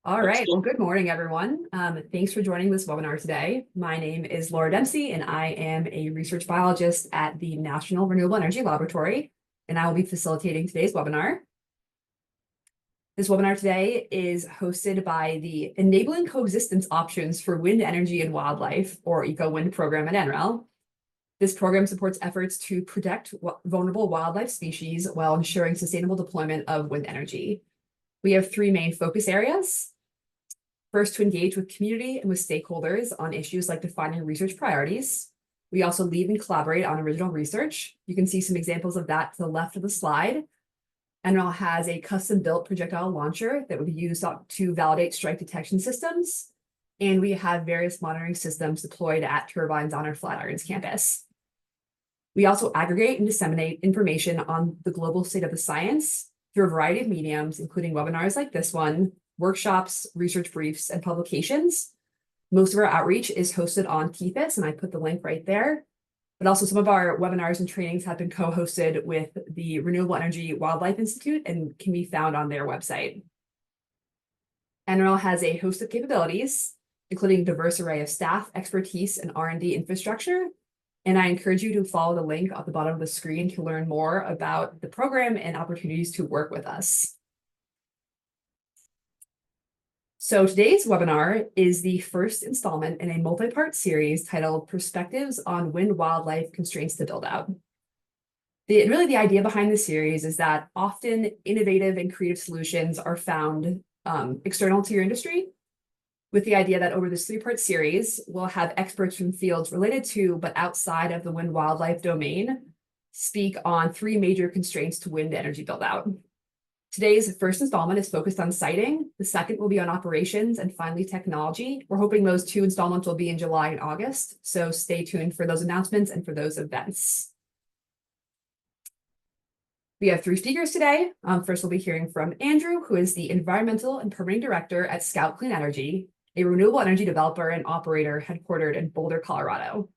All right. Well, good morning, everyone. Thanks for joining this webinar today. My name is Laura Dempsey, and I am a research biologist at the National Renewable Energy Laboratory, and I will be facilitating today's webinar. This webinar today is hosted by the Enabling Coexistence Options for Wind Energy and Wildlife, or EcoWind program at NREL. This program supports efforts to protect vulnerable wildlife species while ensuring sustainable deployment of wind energy. We have three main focus areas. First, to engage with community and with stakeholders on issues like defining research priorities. We also lead and collaborate on original research. You can see some examples of that to the left of the slide. NREL has a custom-built projectile launcher that would be used to validate strike detection systems. And we have various monitoring systems deployed at turbines on our Flatirons campus. We also aggregate and disseminate information on the global state of the science through a variety of mediums, including webinars like this one, workshops, research briefs, and publications. Most of our outreach is hosted on TFIS, and I put the link right there. But also some of our webinars and trainings have been co-hosted with the Renewable Energy Wildlife Institute and can be found on their website. NREL has a host of capabilities, including a diverse array of staff, expertise, and R&D infrastructure. And I encourage you to follow the link at the bottom of the screen to learn more about the program and opportunities to work with us. So today's webinar is the first installment in a multi-part series titled Perspectives on Wind Wildlife Constraints to Buildout. Really the idea behind this series is that often innovative and creative solutions are found external to your industry, with the idea that over this three-part series, we'll have experts from fields related to but outside of the wind wildlife domain speak on three major constraints to wind energy build-out. Today's first installment is focused on siting. The second will be on operations, and finally technology. We're hoping those two installments will be in July and August, so stay tuned for those announcements and for those events. We have three speakers today. First, we'll be hearing from Andrew, who is the Environmental and Permitting Director at Scout Clean Energy, a renewable energy developer and operator headquartered in Boulder, Colorado.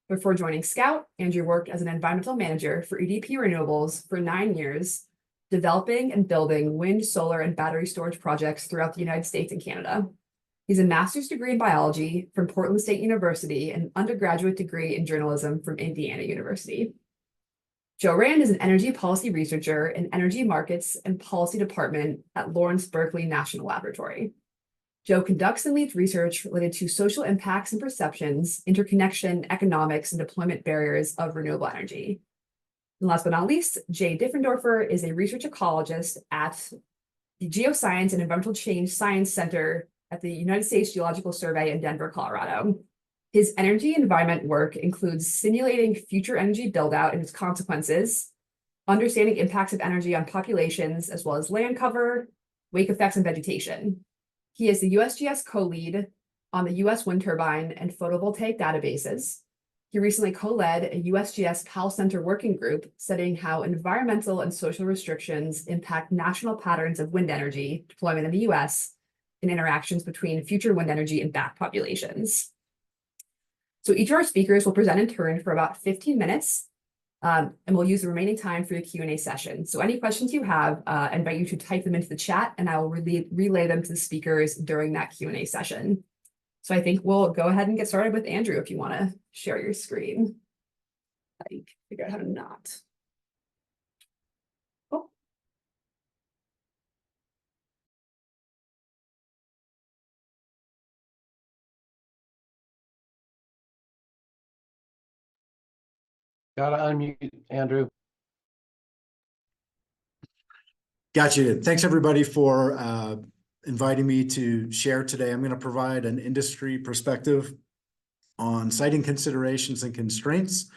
Before joining Scout, Andrew worked as an environmental manager for EDP Renewables for 9 years, developing and building wind, solar, and battery storage projects throughout the United States and Canada. He's a master's degree in biology from Portland State University and an undergraduate degree in journalism from Indiana University. Joe Rand is an energy policy researcher in Energy Markets and Policy Department at Lawrence Berkeley National Laboratory. Joe conducts and leads research related to social impacts and perceptions, interconnection, economics, and deployment barriers of renewable energy. And last but not least, Jay Diffendorfer is a research ecologist at the Geoscience and Environmental Change Science Center at the United States Geological Survey in Denver, Colorado. His energy and environment work includes simulating future energy buildout and its consequences, understanding impacts of energy on populations, as well as land cover, wake effects, and vegetation. He is the USGS co-lead on the US wind turbine and photovoltaic databases. He recently co-led a USGS PAL Center working group studying how environmental and social restrictions impact national patterns of wind energy deployment in the US and interactions between future wind energy and bat populations. So each of our speakers will present in turn for about 15 minutes, and we'll use the remaining time for the Q&A session. So any questions you have, I invite you to type them into the chat, and I will relay them to the speakers during that Q&A session. So I think we'll go ahead and get started with Andrew if you want to share your screen. I figure out how to not. Oh. Gotta unmute, Andrew. Gotcha. Thanks everybody for inviting me to share today. I'm going to provide an industry perspective on siting considerations and constraints.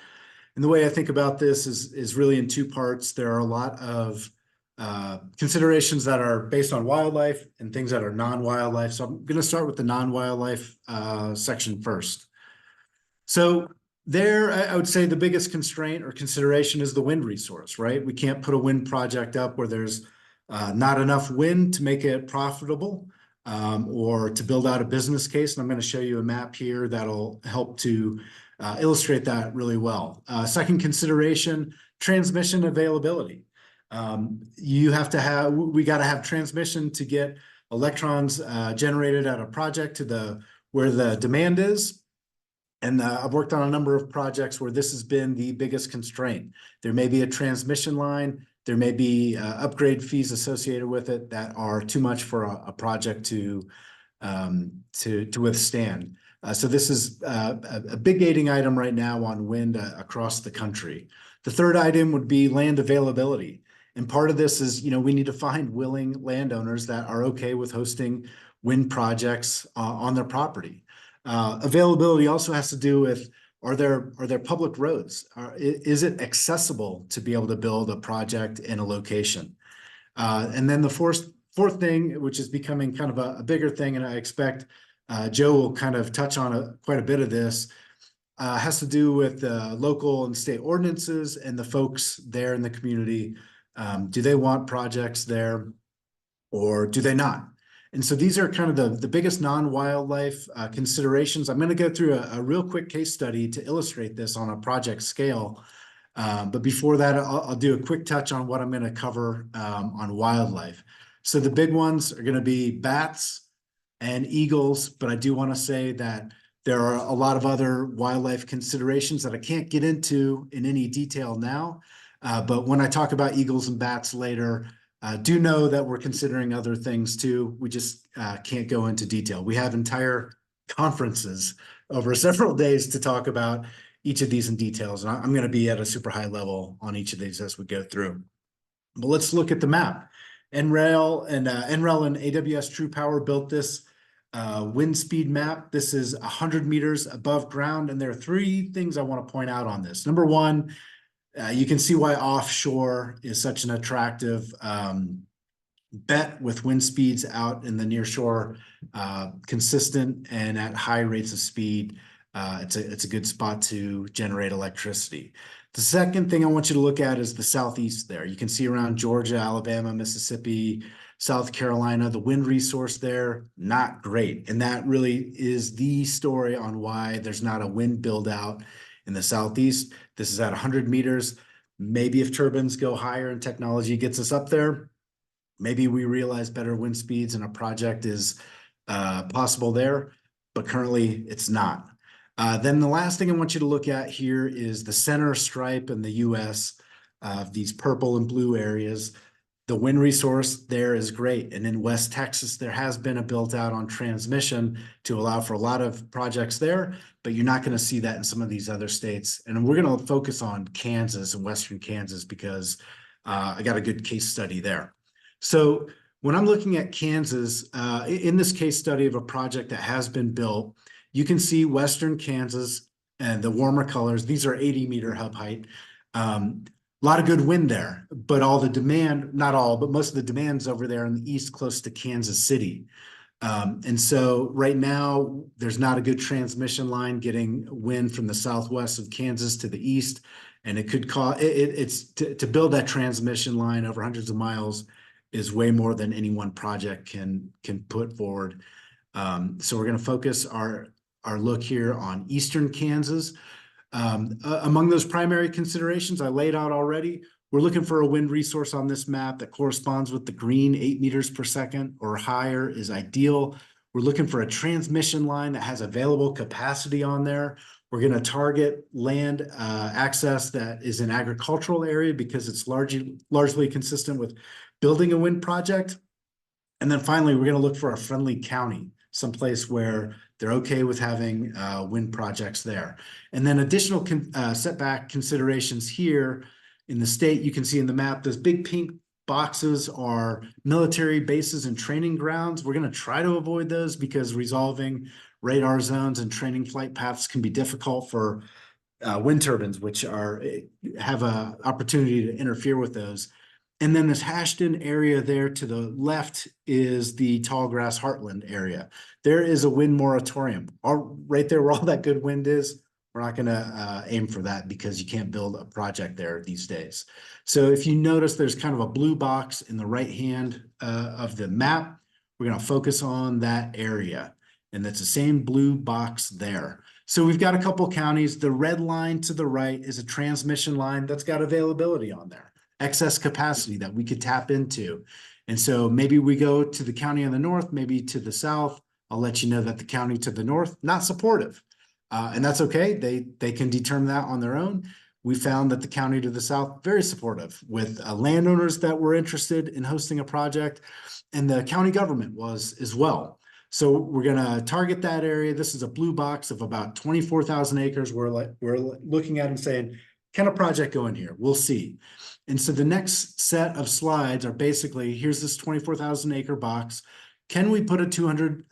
And the way I think about this is really in two parts. There are a lot of considerations that are based on wildlife and things that are non-wildlife. So I'm going to start with the non-wildlife section first. So there, I would say the biggest constraint or consideration is the wind resource, right? We can't put a wind project up where there's not enough wind to make it profitable or to build out a business case. And I'm going to show you a map here that'll help to illustrate that really well. Second consideration, transmission availability. We got to have transmission to get electrons generated at a project to where the demand is. And I've worked on a number of projects where this has been the biggest constraint. There may be a transmission line, there may be upgrade fees associated with it that are too much for a project to withstand. So this is a big gating item right now on wind across the country. The third item would be land availability. And part of this is, we need to find willing landowners that are okay with hosting wind projects on their property. Availability also has to do with, are there public roads? Is it accessible to be able to build a project in a location? And then the fourth thing, which is becoming kind of a bigger thing, and I expect Joe will kind of touch on quite a bit of this, has to do with local and state ordinances and the folks there in the community. Do they want projects there or do they not? And so these are kind of the biggest non-wildlife considerations. I'm going to go through a real quick case study to illustrate this on a project scale. But before that, I'll do a quick touch on what I'm going to cover on wildlife. So the big ones are going to be bats and eagles, but I do want to say that there are a lot of other wildlife considerations that I can't get into in any detail now. But when I talk about eagles and bats later, do know that we're considering other things too. We just can't go into detail. We have entire conferences over several days to talk about each of these in details. And I'm going to be at a super high level on each of these as we go through. But let's look at the map. NREL and AWS True Power built this wind speed map. This is 100 meters above ground. And there are three things I want to point out on this. Number one, you can see why offshore is such an attractive bet with wind speeds out in the near shore, consistent and at high rates of speed. It's a good spot to generate electricity. The second thing I want you to look at is the southeast there. You can see around Georgia, Alabama, Mississippi, South Carolina, the wind resource there, not great. And that really is the story on why there's not a wind build out in the southeast. This is at 100 meters. Maybe if turbines go higher and technology gets us up there, maybe we realize better wind speeds and a project is possible there, but currently it's not. Then the last thing I want you to look at here is the center stripe in the US of these purple and blue areas. The wind resource there is great. And in West Texas, there has been a built out on transmission to allow for a lot of projects there, but you're not going to see that in some of these other states. And we're going to focus on Kansas and Western Kansas because I got a good case study there. So when I'm looking at Kansas, in this case study of a project that has been built, you can see Western Kansas and the warmer colors. These are 80-meter hub height. A lot of good wind there, but all the demand, not all, but most of the demand's over there in the east close to Kansas City. And so right now, there's not a good transmission line getting wind from the southwest of Kansas to the east. And it could cause, to build that transmission line over hundreds of miles is way more than any one project can put forward. So we're going to focus our look here on eastern Kansas. Among those primary considerations I laid out already, we're looking for a wind resource on this map that corresponds with the green. 8 meters per second or higher is ideal. We're looking for a transmission line that has available capacity on there. We're going to target land access that is an agricultural area because it's largely consistent with building a wind project. And then finally, we're going to look for a friendly county, someplace where they're okay with having wind projects there. And then additional setback considerations here in the state, you can see in the map, those big pink boxes are military bases and training grounds. We're going to try to avoid those because resolving radar zones and training flight paths can be difficult for wind turbines, which have an opportunity to interfere with those. And then this hashed in area there to the left is the tall grass heartland area. There is a wind moratorium right there where all that good wind is. We're not going to aim for that because you can't build a project there these days. So if you notice, there's kind of a blue box in the right hand of the map. We're going to focus on that area. And that's the same blue box there. So we've got a couple counties. The red line to the right is a transmission line that's got availability on there. Excess capacity that we could tap into. And so maybe we go to the county in the north, maybe to the south. I'll let you know that the county to the north, not supportive. And that's okay. They can determine that on their own. We found that the county to the south, very supportive with landowners that were interested in hosting a project, and the county government was as well. So we're gonna target that area. This is a blue box of about 24,000 acres. We're looking at and saying, can a project go in here? We'll see. And so the next set of slides are basically, here's this 24,000 acre box. Can we put a 200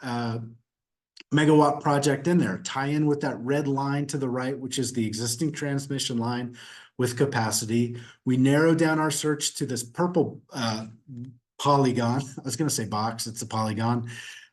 megawatt project in there? Tie in with that red line to the right, which is the existing transmission line with capacity. We narrow down our search to this purple polygon. I was going to say box, it's a polygon.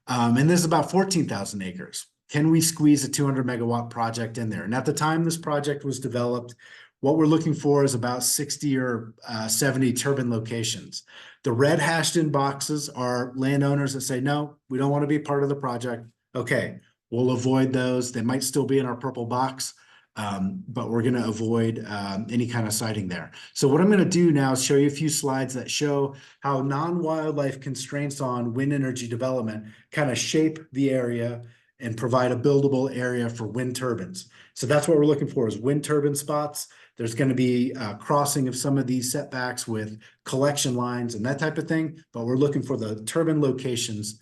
And this is about 14,000 acres. Can we squeeze a 200 megawatt project in there? And at the time this project was developed, what we're looking for is about 60 or 70 turbine locations. The red hashed in boxes are landowners that say, no, we don't want to be part of the project. Okay, we'll avoid those. They might still be in our purple box, but we're going to avoid any kind of siting there. So what I'm going to do now is show you a few slides that show how non-wildlife constraints on wind energy development kind of shape the area and provide a buildable area for wind turbines. So that's what we're looking for, is wind turbine spots. There's going to be crossing of some of these setbacks with collection lines and that type of thing, but we're looking for the turbine locations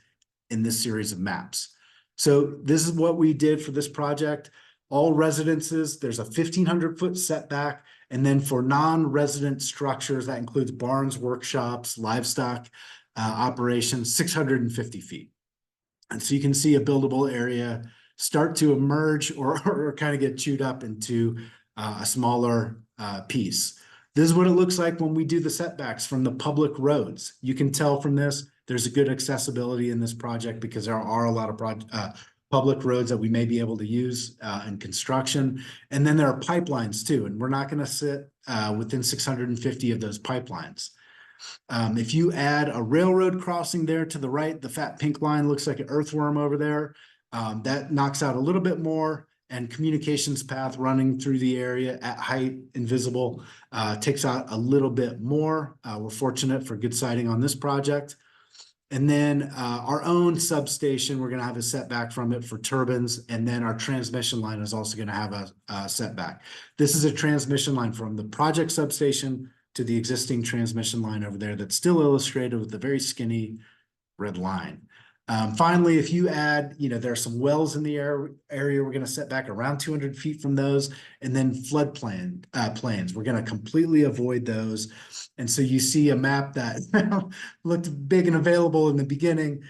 in this series of maps. So this is what we did for this project. All residences, there's a 1,500 foot setback. And then for non-resident structures, that includes barns, workshops, livestock operations, 650 feet. And so you can see a buildable area start to emerge or kind of get chewed up into a smaller piece. This is what it looks like when we do the setbacks from the public roads. You can tell from this, there's a good accessibility in this project because there are a lot of public roads that we may be able to use in construction. And then there are pipelines too, and we're not going to sit within 650 of those pipelines. If you add a railroad crossing there to the right, the fat pink line looks like an earthworm over there. That knocks out a little bit more, and communications path running through the area at height, invisible, takes out a little bit more. We're fortunate for good siting on this project. And then our own substation, we're going to have a setback from it for turbines. And then our transmission line is also going to have a setback. This is a transmission line from the project substation to the existing transmission line over there that's still illustrated with the very skinny red line. Finally, if you add, there are some wells in the area, we're going to set back around 200 feet from those, and then flood plains. We're going to completely avoid those. And so you see a map that looked big and available in the beginning,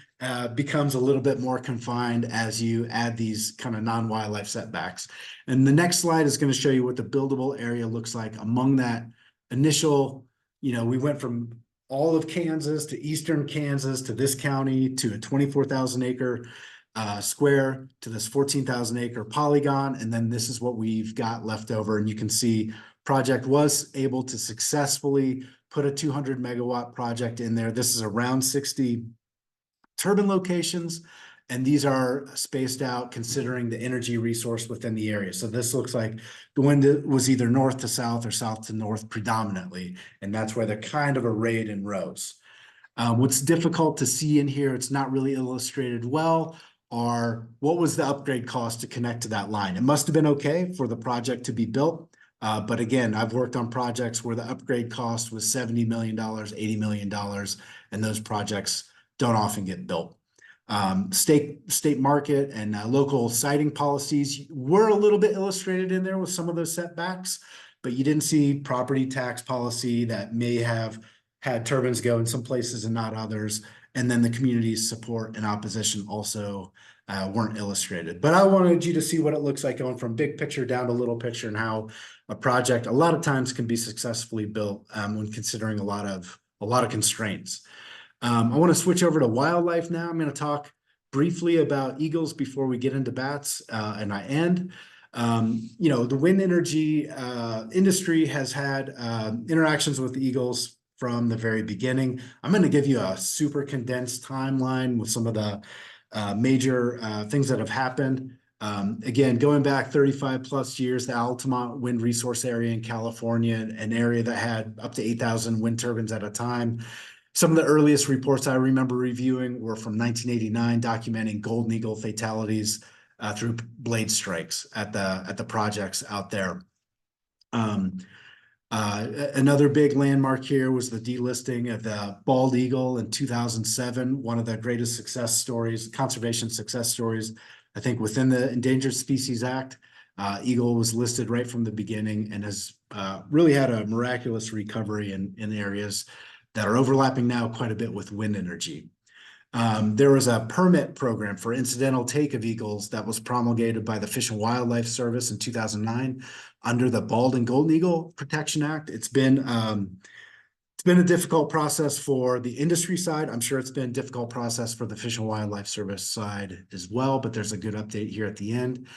becomes a little bit more confined as you add these kind of non-wildlife setbacks. And the next slide is going to show you what the buildable area looks like among that initial, we went from all of Kansas to eastern Kansas to this county to a 24,000 acre square to this 14,000 acre polygon. And then this is what we've got left over. And you can see project was able to successfully put a 200 megawatt project in there. This is around 60 turbine locations. And these are spaced out considering the energy resource within the area. So this looks like the wind was either north to south or south to north predominantly. And that's where they're kind of arrayed in rows. What's difficult to see in here, it's not really illustrated well, are what was the upgrade cost to connect to that line? It must have been okay for the project to be built. But again, I've worked on projects where the upgrade cost was $70 million, $80 million, and those projects don't often get built. State market and local siting policies were a little bit illustrated in there with some of those setbacks, but you didn't see property tax policy that may have had turbines go in some places and not others. And then the community's support and opposition also weren't illustrated. But I wanted you to see what it looks like going from big picture down to little picture, and how a project a lot of times can be successfully built when considering a lot of constraints. I want to switch over to wildlife now. I'm going to talk briefly about eagles before we get into bats, and I end. The wind energy industry has had interactions with eagles from the very beginning. I'm going to give you a super condensed timeline with some of the major things that have happened. Again, going back 35 plus years, the Altamont wind resource area in California, an area that had up to 8,000 wind turbines at a time, Some of the earliest reports I remember reviewing were from 1989, documenting golden eagle fatalities through blade strikes at the projects out there. Another big landmark here was the delisting of the bald eagle in 2007, one of the greatest success stories, conservation success stories, I think, within the Endangered Species Act. Eagle was listed right from the beginning and has really had a miraculous recovery in areas that are overlapping now quite a bit with wind energy. There was a permit program for incidental take of eagles that was promulgated by the Fish and Wildlife Service in 2009 under the Bald and Golden Eagle Protection Act. It's been a difficult process for the industry side. I'm sure it's been a difficult process for the Fish and Wildlife Service side as well, but there's a good update here at the end.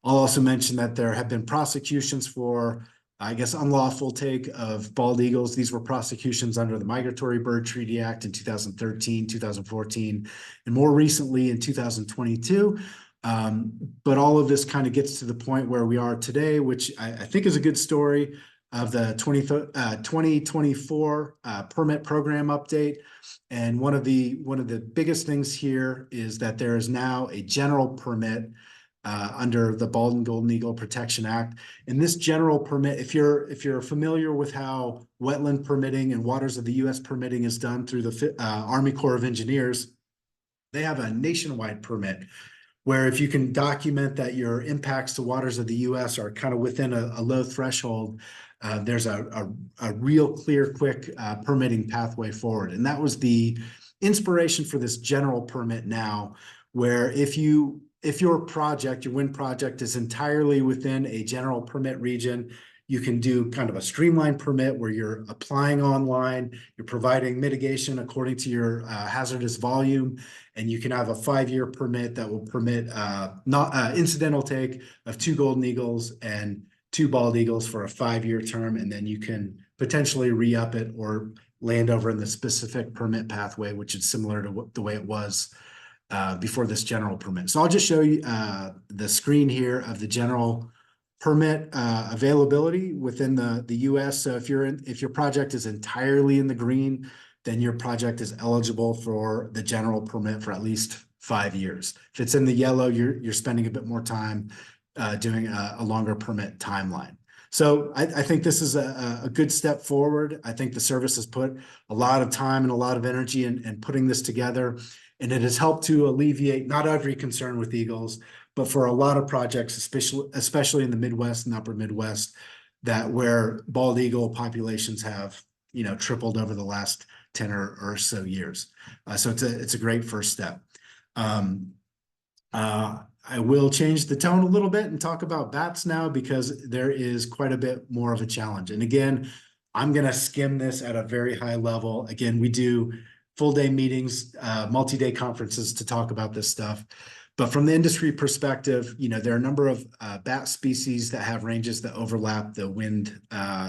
I'll also mention that there have been prosecutions for, I guess, unlawful take of bald eagles. These were prosecutions under the Migratory Bird Treaty Act in 2013, 2014, and more recently in 2022. But all of this kind of gets to the point where we are today, which I think is a good story of the 2024 permit program update. And one of the biggest things here is that there is now a general permit under the Bald and Golden Eagle Protection Act. And this general permit, if you're familiar with how wetland permitting and waters of the U.S. permitting is done through the Army Corps of Engineers, they have a nationwide permit where if you can document that your impacts to waters of the U.S. are kind of within a low threshold, there's a real clear, quick permitting pathway forward. And that was the inspiration for this general permit now, where if your project, your wind project, is entirely within a general permit region, you can do kind of a streamlined permit where you're applying online, you're providing mitigation according to your hazardous volume, and you can have a 5-year permit that will permit incidental take of 2 golden eagles and 2 bald eagles for a 5-year term, and then you can potentially re-up it or land over in the specific permit pathway, which is similar to the way it was before this general permit. So I'll just show you the screen here of the general permit availability within the US. So if your project is entirely in the green, then your project is eligible for the general permit for at least 5 years. If it's in the yellow, you're spending a bit more time doing a longer permit timeline. So I think this is a good step forward. I think the service has put a lot of time and a lot of energy in putting this together. And it has helped to alleviate not every concern with eagles, but for a lot of projects, especially in the Midwest and Upper Midwest, that where bald eagle populations have, tripled over the last 10 or so years. So it's a great first step. I will change the tone a little bit and talk about bats now, because there is quite a bit more of a challenge. And again, I'm going to skim this at a very high level. Again, we do full-day meetings, multi-day conferences to talk about this stuff. But from the industry perspective, there are a number of bat species that have ranges that overlap the wind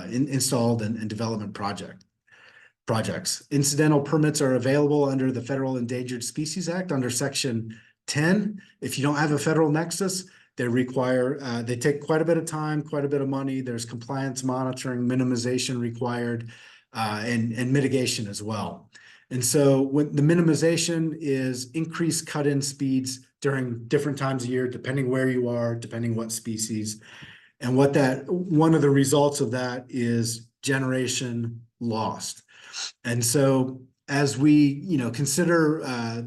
installed and development projects. Incidental permits are available under the Federal Endangered Species Act under Section 10. If you don't have a federal nexus, they take quite a bit of time, quite a bit of money. There's compliance monitoring, minimization required, and mitigation as well. And so when the minimization is increased cut-in speeds during different times of year, depending where you are, depending what species. And one of the results of that is generation lost. And so as we, consider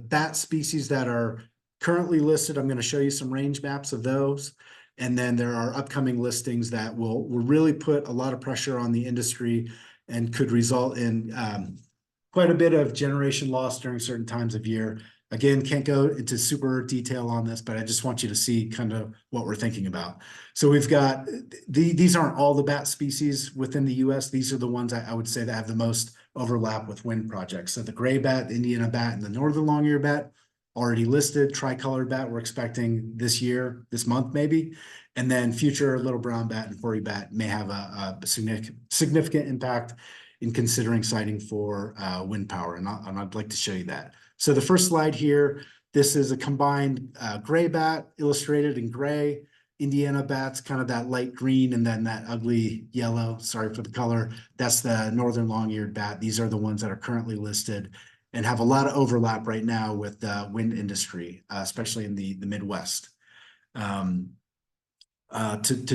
bat species that are currently listed, I'm going to show you some range maps of those. And then there are upcoming listings that will really put a lot of pressure on the industry and could result in quite a bit of generation loss during certain times of year. Again, can't go into super detail on this, but I just want you to see kind of what we're thinking about. So we've got, these aren't all the bat species within the US. These are the ones I would say that have the most overlap with wind projects. So the gray bat, the Indiana bat, and the northern long-eared bat already listed. Tricolored bat we're expecting this month maybe. And then future little brown bat and hoary bat may have a significant impact in considering siting for wind power. And I'd like to show you that. So the first slide here, this is a combined gray bat illustrated in gray Indiana bats, kind of that light green, and then that ugly yellow, sorry for the color, that's the northern long-eared bat. These are the ones that are currently listed and have a lot of overlap right now with the wind industry, especially in the Midwest. To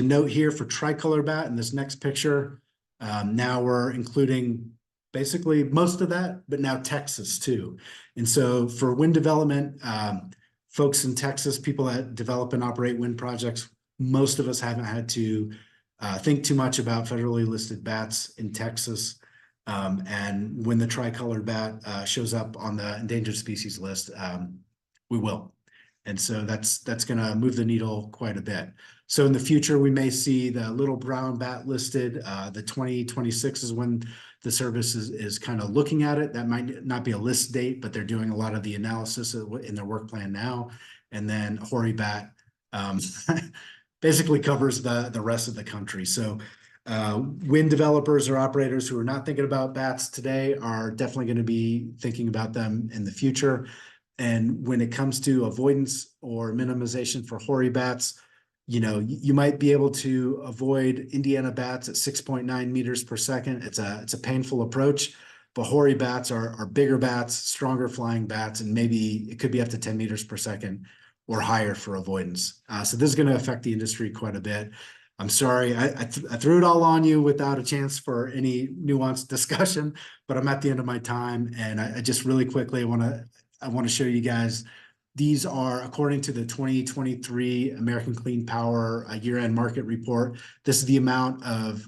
note here for tricolor bat in this next picture, now we're including basically most of that, but now Texas too. And so for wind development, folks in Texas, people that develop and operate wind projects, most of us haven't had to think too much about federally listed bats in Texas. And when the tricolored bat shows up on the endangered species list, we will. And so that's going to move the needle quite a bit. So in the future, we may see the little brown bat listed. The 2026 is when the service is kind of looking at it. That might not be a list date, but they're doing a lot of the analysis in their work plan now. And then hoary bat basically covers the rest of the country. So wind developers or operators who are not thinking about bats today are definitely going to be thinking about them in the future. And when it comes to avoidance or minimization for hoary bats, you might be able to avoid Indiana bats at 6.9 meters per second. It's a painful approach, but hoary bats are bigger bats, stronger flying bats, and maybe it could be up to 10 meters per second or higher for avoidance. So this is going to affect the industry quite a bit. I'm sorry, I threw it all on you without a chance for any nuanced discussion, but I'm at the end of my time, and I just really quickly want to show you guys. These are according to the 2023 American Clean Power year-end market report. This is the amount of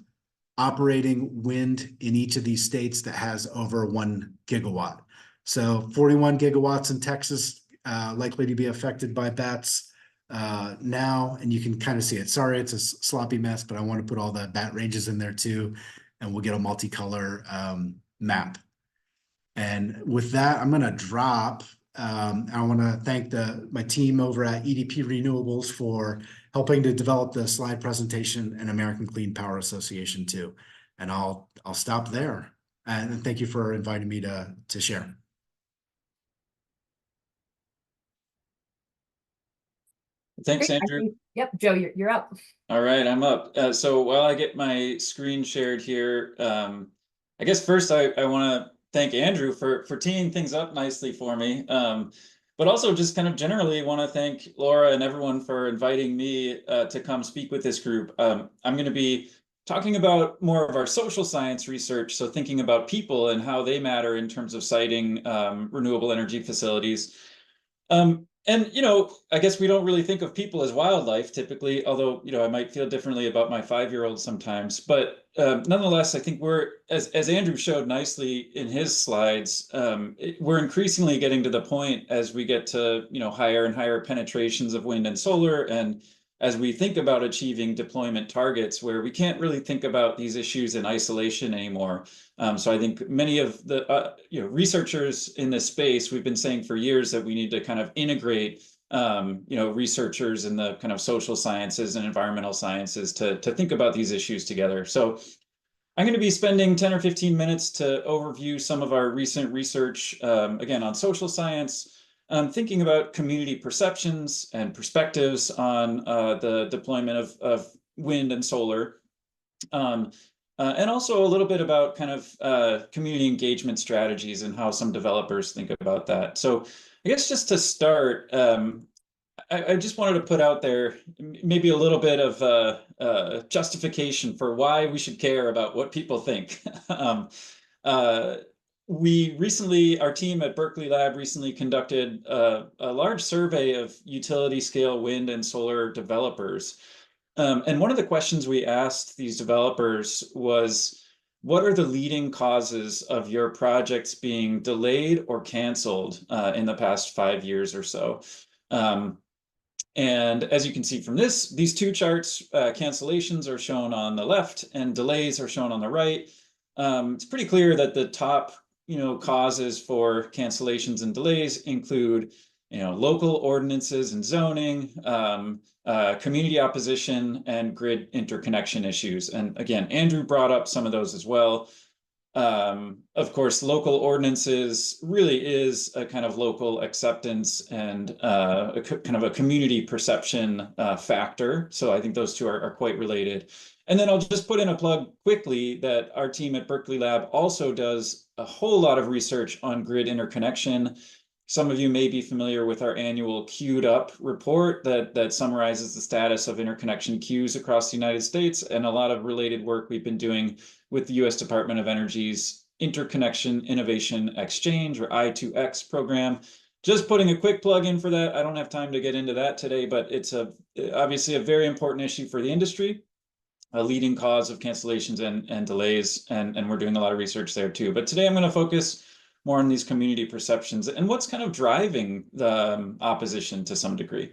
operating wind in each of these states that has over 1 gigawatt. So 41 gigawatts in Texas, likely to be affected by bats now, and you can kind of see it. Sorry, it's a sloppy mess, but I want to put all the bat ranges in there too, and we'll get a multicolor map. And with that, I'm going to drop. I want to thank my team over at EDP Renewables for helping to develop the slide presentation, and American Clean Power Association too. And I'll stop there. And thank you for inviting me to share. Thanks, Great. Andrew. Yep, Joe, you're up. All right, I'm up. So while I get my screen shared here, I guess first I want to thank Andrew for teeing things up nicely for me. But also just kind of generally want to thank Laura and everyone for inviting me to come speak with this group. I'm going to be talking about more of our social science research, so thinking about people and how they matter in terms of siting renewable energy facilities. And, I guess we don't really think of people as wildlife typically, although, I might feel differently about my 5-year-old sometimes. But nonetheless, I think we're, as Andrew showed nicely in his slides, we're increasingly getting to the point as we get to, higher and higher penetrations of wind and solar, and as we think about achieving deployment targets, where we can't really think about these issues in isolation anymore. So I think many of the researchers in this space, we've been saying for years that we need to kind of integrate researchers in the kind of social sciences and environmental sciences to think about these issues together. So I'm going to be spending 10 or 15 minutes to overview some of our recent research, again, on social science, thinking about community perceptions and perspectives on the deployment of wind and solar. And also a little bit about kind of community engagement strategies and how some developers think about that. So I guess just to start, I just wanted to put out there maybe a little bit of justification for why we should care about what people think. We recently, our team at Berkeley Lab recently conducted a large survey of utility scale wind and solar developers. And one of the questions we asked these developers was, what are the leading causes of your projects being delayed or canceled in the past 5 years or so? And as you can see from these two charts, cancellations are shown on the left and delays are shown on the right. It's pretty clear that the top causes for cancellations and delays include local ordinances and zoning, community opposition, and grid interconnection issues. And again, Andrew brought up some of those as well. Of course, local ordinances really is a kind of local acceptance and kind of a community perception factor. So I think those two are quite related. And then I'll just put in a plug quickly that our team at Berkeley Lab also does a whole lot of research on grid interconnection. Some of you may be familiar with our annual Queued Up report that summarizes the status of interconnection queues across the United States, and a lot of related work we've been doing with the US Department of Energy's Interconnection Innovation Exchange, or I2X program. Just putting a quick plug in for that. I don't have time to get into that today, but it's obviously a very important issue for the industry, a leading cause of cancellations and delays, and we're doing a lot of research there too. But today I'm going to focus more on these community perceptions and what's kind of driving the opposition to some degree.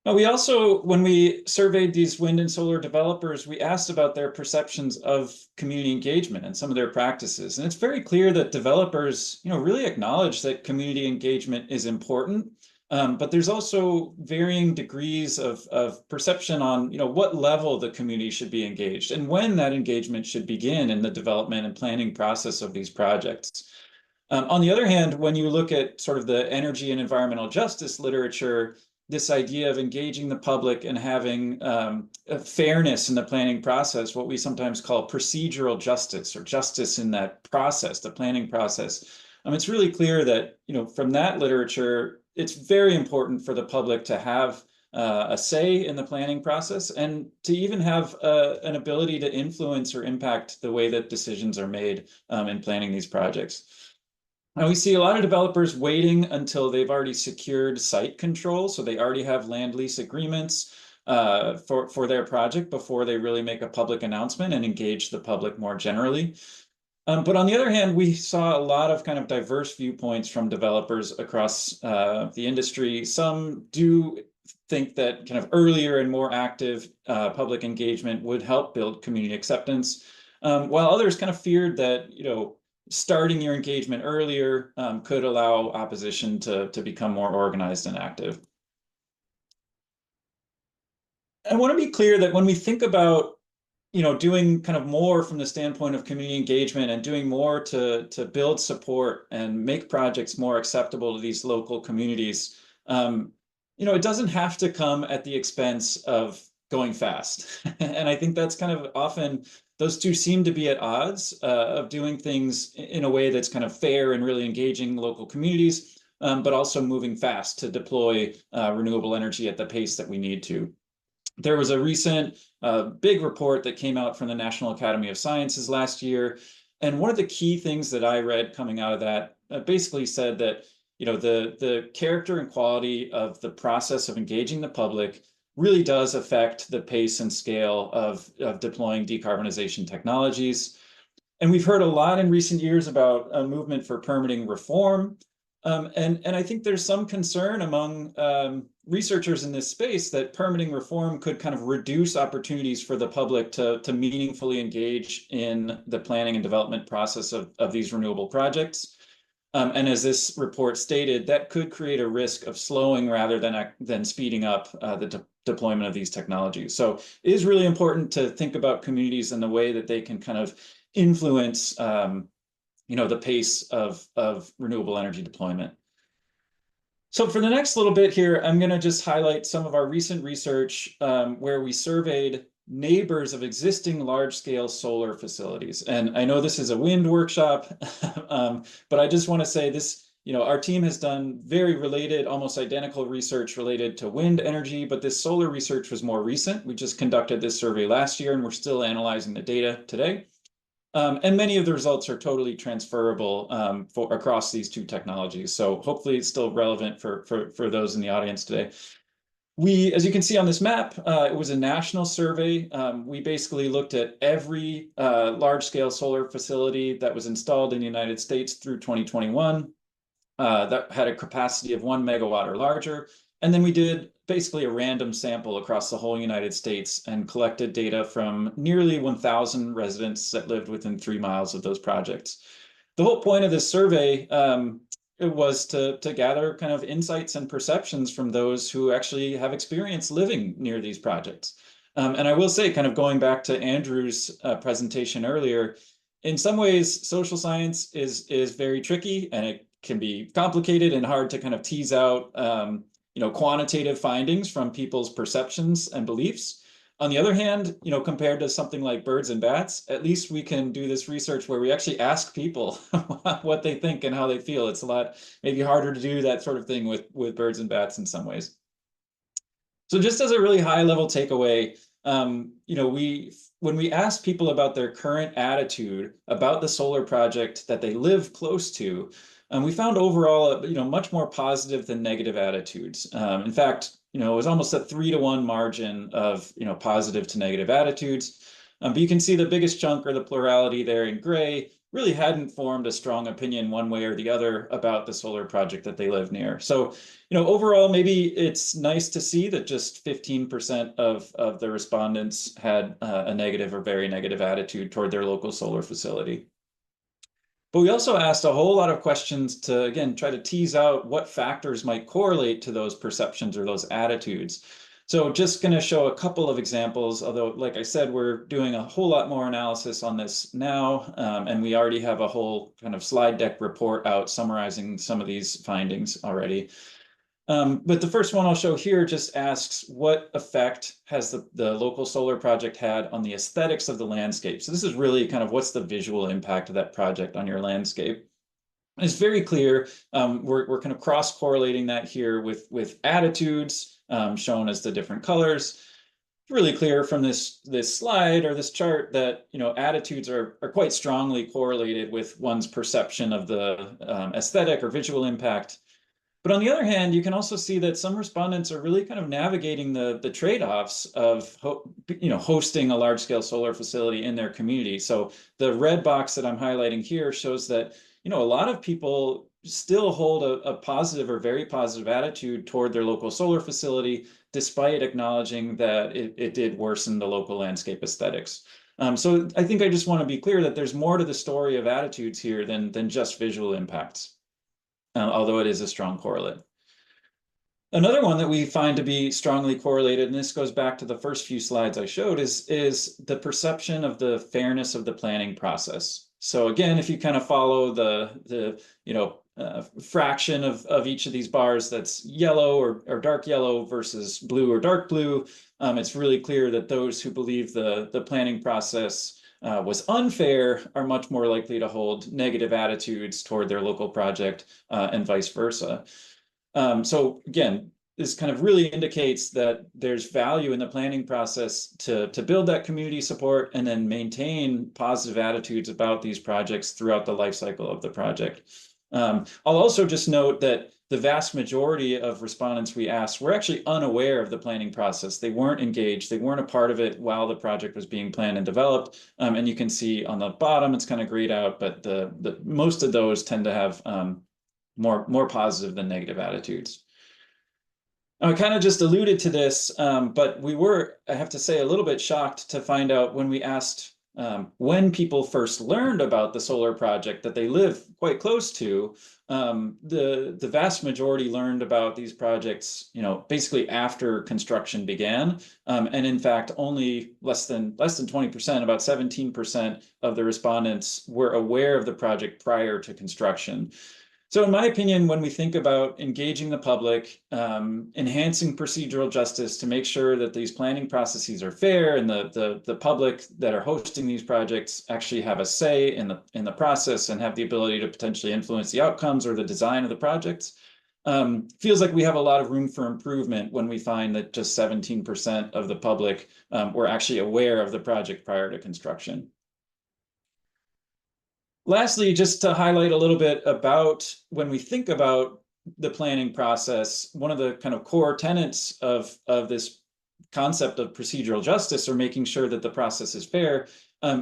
Now, we also, when we surveyed these wind and solar developers, we asked about their perceptions of community engagement and some of their practices. And it's very clear that developers, really acknowledge that community engagement is important. But there's also varying degrees of perception on, what level the community should be engaged and when that engagement should begin in the development and planning process of these projects. On the other hand, when you look at sort of the energy and environmental justice literature, this idea of engaging the public and having a fairness in the planning process, what we sometimes call procedural justice, or justice in that process, the planning process. It's really clear that, from that literature, it's very important for the public to have a say in the planning process and to even have an ability to influence or impact the way that decisions are made in planning these projects. Now, we see a lot of developers waiting until they've already secured site control, so they already have land lease agreements for their project before they really make a public announcement and engage the public more generally. But on the other hand, we saw a lot of kind of diverse viewpoints from developers across the industry. Some do think that kind of earlier and more active public engagement would help build community acceptance, while others kind of feared that, starting your engagement earlier could allow opposition to become more organized and active. I want to be clear that when we think about doing kind of more from the standpoint of community engagement and doing more to build support and make projects more acceptable to these local communities, it doesn't have to come at the expense of going fast. And I think that's kind of often, those two seem to be at odds of doing things in a way that's kind of fair and really engaging local communities, but also moving fast to deploy renewable energy at the pace that we need to. There was a recent big report that came out from the National Academy of Sciences last year. And one of the key things that I read coming out of that basically said that, the character and quality of the process of engaging the public really does affect the pace and scale of deploying decarbonization technologies. And we've heard a lot in recent years about a movement for permitting reform. And I think there's some concern among researchers in this space that permitting reform could kind of reduce opportunities for the public to meaningfully engage in the planning and development process of these renewable projects. And as this report stated, that could create a risk of slowing rather than speeding up the deployment of these technologies. So it is really important to think about communities and the way that they can kind of influence the pace of renewable energy deployment. So for the next little bit here, I'm going to just highlight some of our recent research where we surveyed neighbors of existing large-scale solar facilities. And I know this is a wind workshop, but I just want to say this, our team has done very related, almost identical research related to wind energy, but this solar research was more recent. We just conducted this survey last year, and we're still analyzing the data today. And many of the results are totally transferable across these two technologies. So hopefully it's still relevant for those in the audience today. As you can see on this map, it was a national survey. We basically looked at every large-scale solar facility that was installed in the United States through 2021 that had a capacity of 1 megawatt or larger. And then we did basically a random sample across the whole United States and collected data from nearly 1,000 residents that lived within 3 miles of those projects. The whole point of this survey it was to gather kind of insights and perceptions from those who actually have experience living near these projects. And I will say, kind of going back to Andrew's presentation earlier, in some ways, social science is very tricky, and it can be complicated and hard to kind of tease out quantitative findings from people's perceptions and beliefs. On the other hand, compared to something like birds and bats, at least we can do this research where we actually ask people what they think and how they feel. It's a lot maybe harder to do that sort of thing with birds and bats in some ways. So just as a really high level takeaway, when we ask people about their current attitude about the solar project that they live close to, we found overall, much more positive than negative attitudes. In fact, it was almost a 3-to-1 margin of, positive to negative attitudes. But you can see the biggest chunk, or the plurality there in gray, really hadn't formed a strong opinion one way or the other about the solar project that they live near. So, overall, maybe it's nice to see that just 15% of the respondents had a negative or very negative attitude toward their local solar facility. But we also asked a whole lot of questions to, again, try to tease out what factors might correlate to those perceptions or those attitudes. So just going to show a couple of examples, although, like I said, we're doing a whole lot more analysis on this now, and we already have a whole kind of slide deck report out summarizing some of these findings already. But the first one I'll show here just asks, what effect has the local solar project had on the aesthetics of the landscape? So this is really kind of what's the visual impact of that project on your landscape. It's very clear. We're kind of cross-correlating that here with attitudes shown as the different colors. It's really clear from this slide or this chart that attitudes are quite strongly correlated with one's perception of the aesthetic or visual impact. But on the other hand, you can also see that some respondents are really kind of navigating the trade-offs of hosting a large-scale solar facility in their community. So the red box that I'm highlighting here shows that a lot of people still hold a positive or very positive attitude toward their local solar facility, despite acknowledging that it did worsen the local landscape aesthetics. So I think I just want to be clear that there's more to the story of attitudes here than just visual impacts. Although it is a strong correlate. Another one that we find to be strongly correlated, and this goes back to the first few slides I showed, is the perception of the fairness of the planning process. So again, if you kind of follow the fraction of each of these bars that's yellow or dark yellow versus blue or dark blue, it's really clear that those who believe the planning process was unfair are much more likely to hold negative attitudes toward their local project and vice versa. So again, this kind of really indicates that there's value in the planning process to build that community support and then maintain positive attitudes about these projects throughout the life cycle of the project. I'll also just note that the vast majority of respondents we asked were actually unaware of the planning process. They weren't engaged. They weren't a part of it while the project was being planned and developed. And you can see on the bottom, it's kind of grayed out, but the most of those tend to have more positive than negative attitudes. I kind of just alluded to this, but we were, I have to say, a little bit shocked to find out when we asked when people first learned about the solar project that they live quite close to, the vast majority learned about these projects, basically after construction began. And in fact, only less than 20%, about 17% of the respondents were aware of the project prior to construction. So in my opinion, when we think about engaging the public, enhancing procedural justice to make sure that these planning processes are fair and the public that are hosting these projects actually have a say in the process and have the ability to potentially influence the outcomes or the design of the projects, feels like we have a lot of room for improvement when we find that just 17% of the public were actually aware of the project prior to construction. Lastly, just to highlight a little bit about when we think about the planning process, one of the kind of core tenets of this concept of procedural justice, or making sure that the process is fair,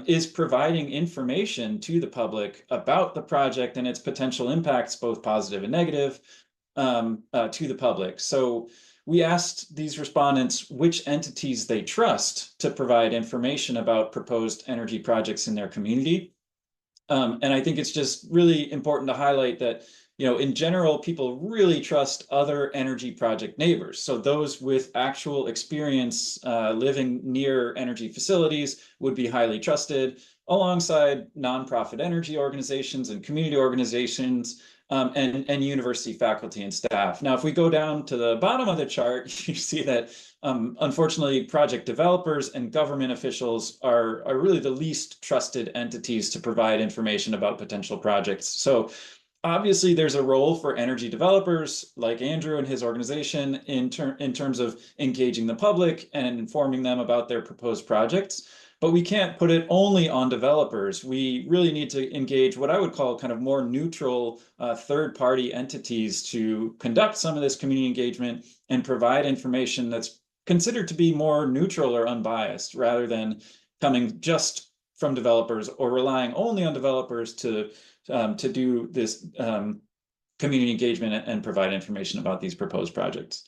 is providing information to the public about the project and its potential impacts, both positive and negative, to the public. So we asked these respondents which entities they trust to provide information about proposed energy projects in their community. And I think it's just really important to highlight that, in general, people really trust other energy project neighbors. So those with actual experience living near energy facilities would be highly trusted, alongside nonprofit energy organizations and community organizations, and university faculty and staff. Now, if we go down to the bottom of the chart, you see that unfortunately, project developers and government officials are really the least trusted entities to provide information about potential projects. So obviously, there's a role for energy developers like Andrew and his organization in terms of engaging the public and informing them about their proposed projects. But we can't put it only on developers. We really need to engage what I would call kind of more neutral third-party entities to conduct some of this community engagement and provide information that's considered to be more neutral or unbiased, rather than coming just from developers or relying only on developers to do this community engagement and provide information about these proposed projects.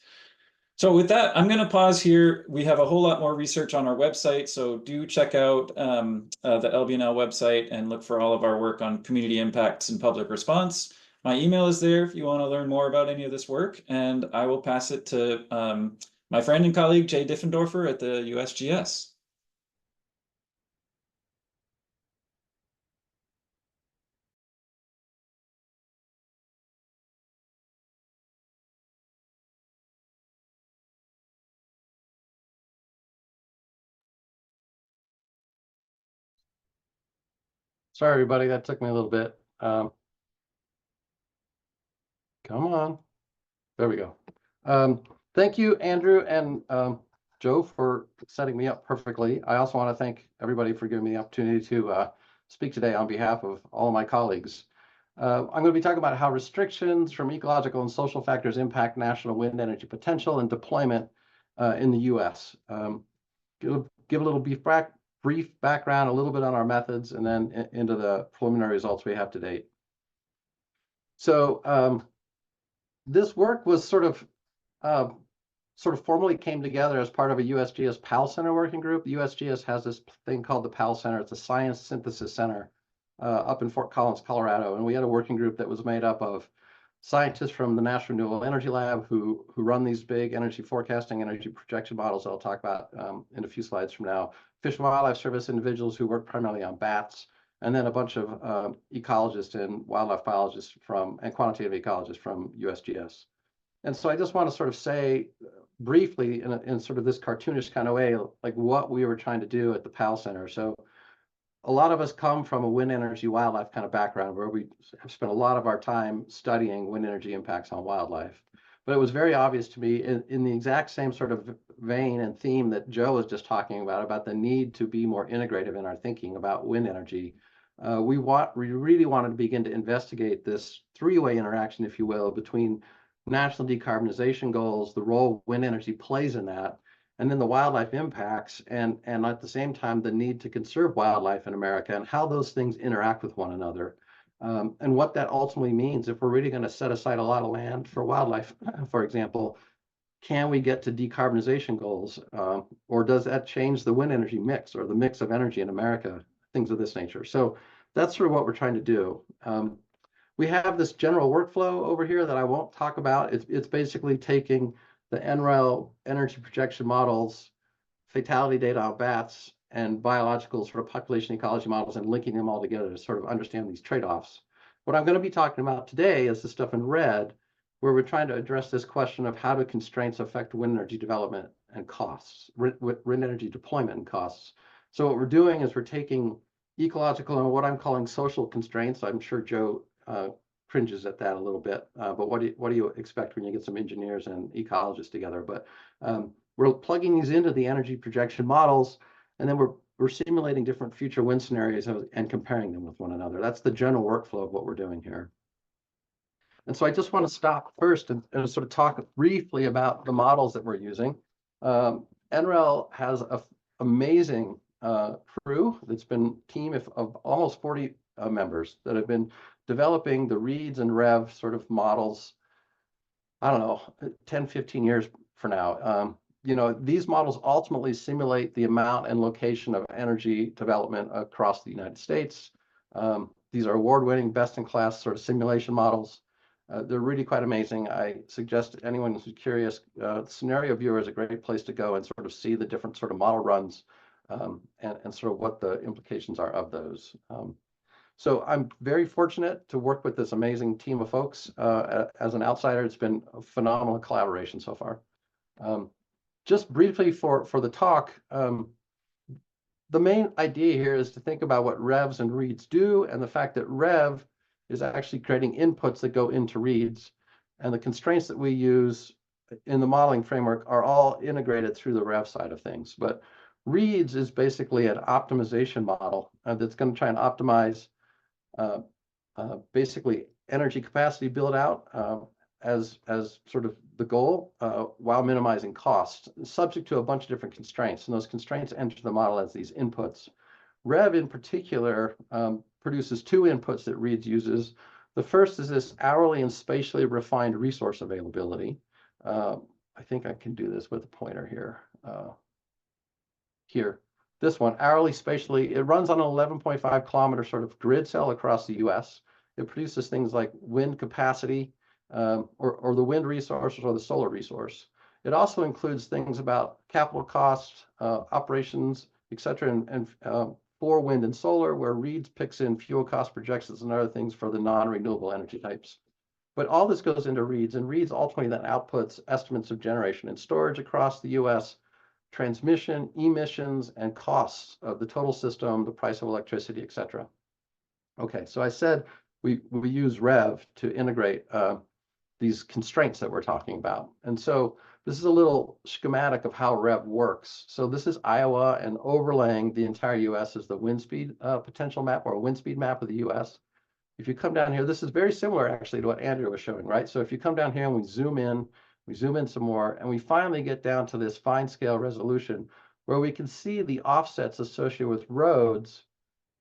So with that, I'm going to pause here. We have a whole lot more research on our website, so do check out the LBNL website and look for all of our work on community impacts and public response. My email is there if you want to learn more about any of this work, and I will pass it to my friend and colleague, Jay Diffendorfer at the USGS. Sorry, everybody, that took me a little bit. Come on. There we go. Thank you, Andrew and Joe, for setting me up perfectly. I also want to thank everybody for giving me the opportunity to speak today on behalf of all of my colleagues. I'm going to be talking about how restrictions from ecological and social factors impact national wind energy potential and deployment in the U.S. Give a little brief background, a little bit on our methods, and then into the preliminary results we have to date. So this work was sort of formally came together as part of a USGS PAL Center working group. The USGS has this thing called the PAL Center. It's a Science Synthesis Center up in Fort Collins, Colorado. And we had a working group that was made up of scientists from the National Renewable Energy Lab who run these big energy forecasting, energy projection models that I'll talk about in a few slides from now. Fish and Wildlife Service individuals who work primarily on bats, and then a bunch of ecologists and wildlife biologists and quantitative ecologists from USGS. And so I just want to sort of say briefly in sort of this cartoonish kind of way, like what we were trying to do at the PAL Center. So a lot of us come from a wind energy wildlife kind of background where we have spent a lot of our time studying wind energy impacts on wildlife. But it was very obvious to me in the exact same sort of vein and theme that Joe was just talking about the need to be more integrative in our thinking about wind energy. We really wanted to begin to investigate this three-way interaction, if you will, between national decarbonization goals, the role wind energy plays in that, and then the wildlife impacts, and at the same time, the need to conserve wildlife in America and how those things interact with one another. And what that ultimately means if we're really going to set aside a lot of land for wildlife, for example, can we get to decarbonization goals? Or does that change the wind energy mix or the mix of energy in America, things of this nature? So that's sort of what we're trying to do. We have this general workflow over here that I won't talk about. It's basically taking the NREL energy projection models, fatality data on bats, and biological sort of population ecology models and linking them all together to sort of understand these trade-offs. What I'm going to be talking about today is the stuff in red, where we're trying to address this question of how do constraints affect wind energy development and costs, wind energy deployment and costs. So what we're doing is we're taking ecological and what I'm calling social constraints. I'm sure Joe cringes at that a little bit, but what do you expect when you get some engineers and ecologists together? But we're plugging these into the energy projection models, and then we're simulating different future wind scenarios and comparing them with one another. That's the general workflow of what we're doing here. And so I just want to stop first and sort of talk briefly about the models that we're using. NREL has an amazing crew that's been a team of almost 40 members that have been developing the reads and rev sort of models, I don't know, 10, 15 years for now. These models ultimately simulate the amount and location of energy development across the United States. These are award-winning, best-in-class sort of simulation models. They're really quite amazing. I suggest anyone who's curious, Scenario Viewer is a great place to go and sort of see the different sort of model runs and sort of what the implications are of those. So I'm very fortunate to work with this amazing team of folks. As an outsider, it's been a phenomenal collaboration so far. Just briefly for the talk, the main idea here is to think about what revs and reads do, and the fact that rev is actually creating inputs that go into reads, and the constraints that we use in the modeling framework are all integrated through the rev side of things. But reads is basically an optimization model that's going to try and optimize basically energy capacity build out as sort of the goal while minimizing costs, subject to a bunch of different constraints. And those constraints enter the model as these inputs. Rev in particular produces two inputs that reads uses. The first is this hourly and spatially refined resource availability. I think I can do this with a pointer here. This one, hourly spatially, it runs on an 11.5 kilometer sort of grid cell across the US. It produces things like wind capacity, or the wind resource or the solar resource. It also includes things about capital costs, operations, et cetera, and for wind and solar, where reads picks in fuel cost projections and other things for the non-renewable energy types. But all this goes into reads, and reads ultimately then outputs estimates of generation and storage across the US, transmission, emissions, and costs of the total system, the price of electricity, et cetera. Okay, so I said we use rev to integrate these constraints that we're talking about. And so this is a little schematic of how rev works. So this is Iowa, and overlaying the entire US is the wind speed potential map, or a wind speed map of the US. If you come down here, this is very similar actually to what Andrew was showing, right? So if you come down here and we zoom in some more, and we finally get down to this fine scale resolution where we can see the offsets associated with roads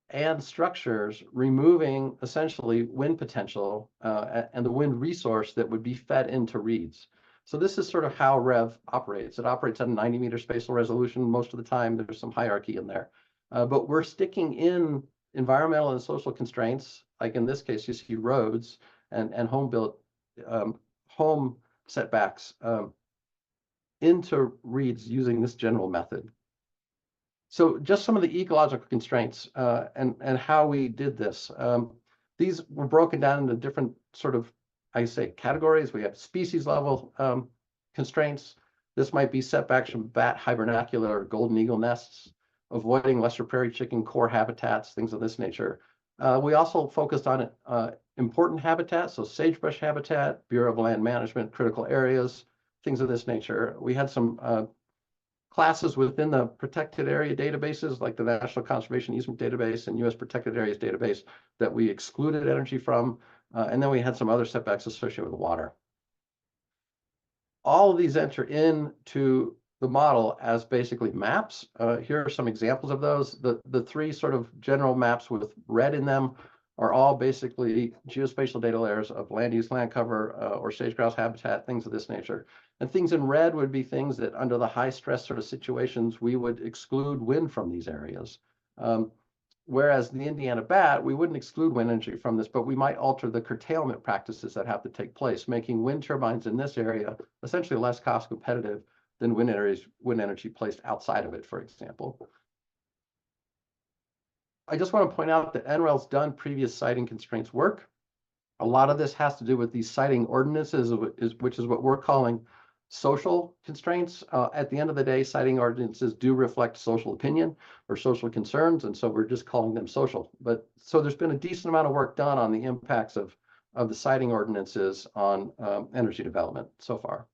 and structures, removing essentially wind potential and the wind resource that would be fed into reads. So this is sort of how rev operates. It operates at a 90-meter spatial resolution. Most of the time, there's some hierarchy in there. But we're sticking in environmental and social constraints, like in this case, you see roads and home setbacks into reads using this general method. So just some of the ecological constraints and how we did this. These were broken down into different sort of, I say, categories. We have species level constraints. This might be setbacks from bat hibernacular or golden eagle nests, avoiding lesser prairie chicken core habitats, things of this nature. We also focused on important habitats, so sagebrush habitat, Bureau of Land Management, critical areas, things of this nature. We had some classes within the protected area databases, like the National Conservation Easement Database and U.S. Protected Areas Database, that we excluded energy from. And then we had some other setbacks associated with water. All of these enter into the model as basically maps. Here are some examples of those. The three sort of general maps with red in them are all basically geospatial data layers of land use, land cover, or sage-grouse habitat, things of this nature. And things in red would be things that under the high stress sort of situations, we would exclude wind from these areas. Whereas the Indiana bat, we wouldn't exclude wind energy from this, but we might alter the curtailment practices that have to take place, making wind turbines in this area essentially less cost competitive than wind energy placed outside of it, for example. I just want to point out that NREL's done previous siting constraints work. A lot of this has to do with these siting ordinances, which is what we're calling social constraints. At the end of the day, siting ordinances do reflect social opinion or social concerns, and so we're just calling them social. But so there's been a decent amount of work done on the impacts of the siting ordinances on energy development so far.